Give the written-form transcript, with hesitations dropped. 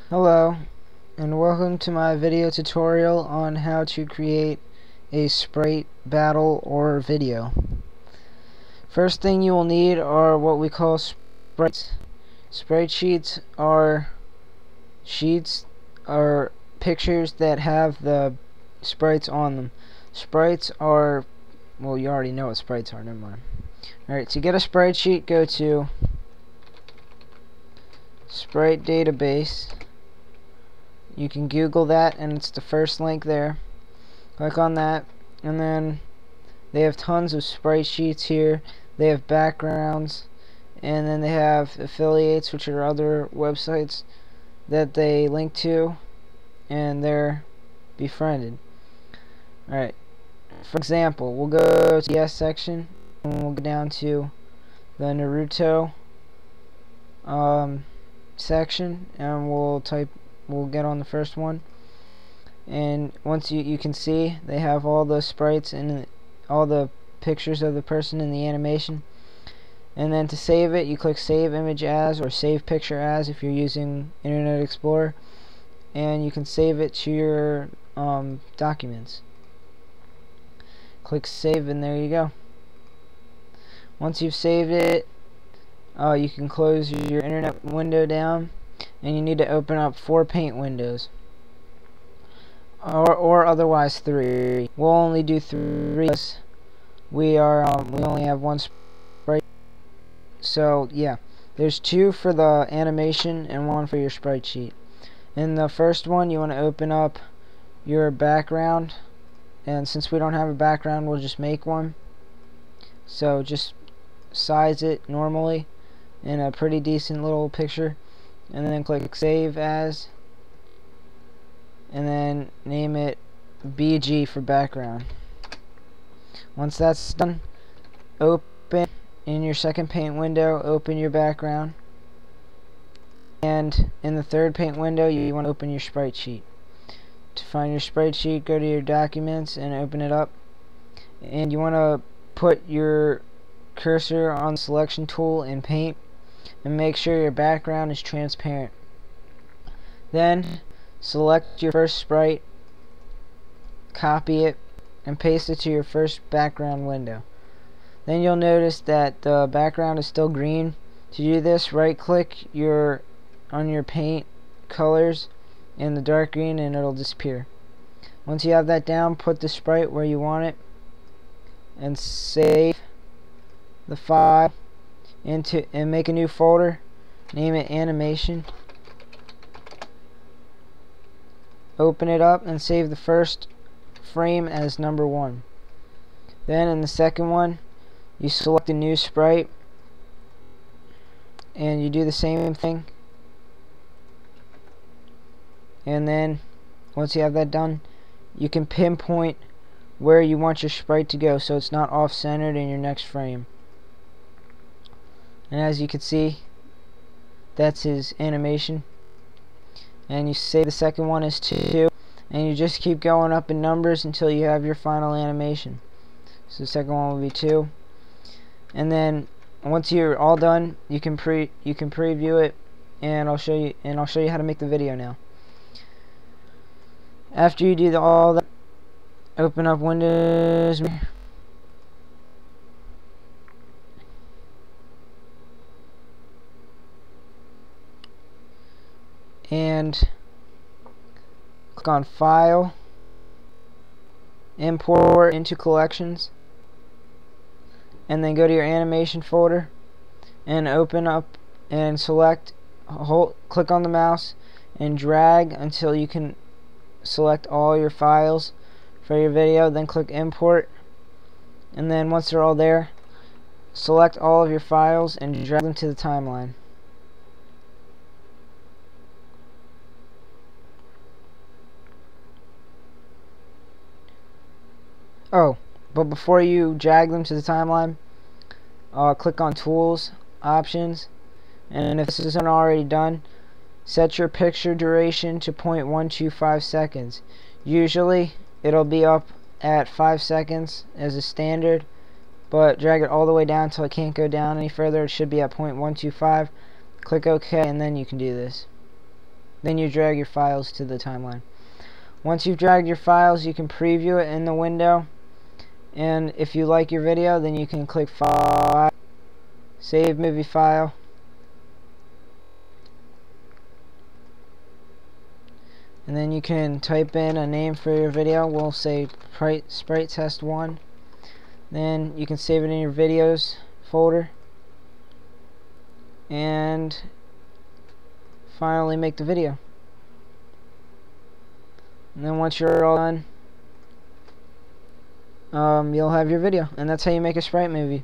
Hello, and welcome to my video tutorial on how to create a Sprite battle or video. First thing you will need are what we call sprites. Sprite sheets are pictures that have the sprites on them. Sprites are, well, you already know what sprites are, never mind. Alright, to get a sprite sheet, go to Sprite database. You can Google that, and it's the first link there. Click on that, and then they have tons of sprite sheets here. They have backgrounds, and then they have affiliates, which are other websites that they link to, and they're befriended. Alright, for example, we'll go to the S section, and we'll go down to the Naruto section, and we'll get on the first one, and once you can see they have all the sprites and all the pictures of the person in the animation. And then to save it, you click save image as or save picture as if you're using Internet Explorer, and you can save it to your documents. Click save, and there you go. Once you've saved it, you can close your internet window down, and you need to open up 4 paint windows, or otherwise 3. We'll only do 3 because we only have 1 sprite. So yeah, there's 2 for the animation and 1 for your sprite sheet. In the first one, you want to open up your background, and since we don't have a background, we'll just make one. So just size it normally in a pretty decent little picture, and then click save as, and then name it BG for background. Once that's done, open in your second paint window, open your background, and in the third paint window you want to open your sprite sheet. To find your sprite sheet, go to your documents and open it up, and you want to put your cursor on the selection tool in paint and make sure your background is transparent. Then select your first sprite, copy it, and paste it to your first background window. Then you'll notice that the background is still green. To do this, right click on your paint colors in the dark green, and it'll disappear. Once you have that down, put the sprite where you want it and save the file and make a new folder, name it animation, open it up and save the first frame as number 1. Then in the second one, you select a new sprite and you do the same thing, and then once you have that done, you can pinpoint where you want your sprite to go so it's not off-centered in your next frame. And as you can see, that's his animation. And you say the second one is 2, and you just keep going up in numbers until you have your final animation. So the second one will be 2. And then once you're all done, you can preview it, and I'll show you how to make the video now. After you do all that, open up Windows and click on File, Import into Collections, and then go to your animation folder and open up and select, click on the mouse and drag until you can select all your files for your video. Then click Import, and then once they're all there, select all of your files and drag them to the timeline. Oh, but before you drag them to the timeline, click on Tools, Options, and if this isn't already done, set your picture duration to 0.125 seconds. Usually it'll be up at 5 seconds as a standard, but drag it all the way down until it can't go down any further. It should be at 0.125. Click OK, and then you can do this. Then you drag your files to the timeline. Once you've dragged your files, you can preview it in the window, and if you like your video, then you can click File, Save Movie File, and then you can type in a name for your video. We'll say Sprite Test 1. Then you can save it in your videos folder, and finally make the video. And then once you're all done, you'll have your video, and that's how you make a Sprite movie.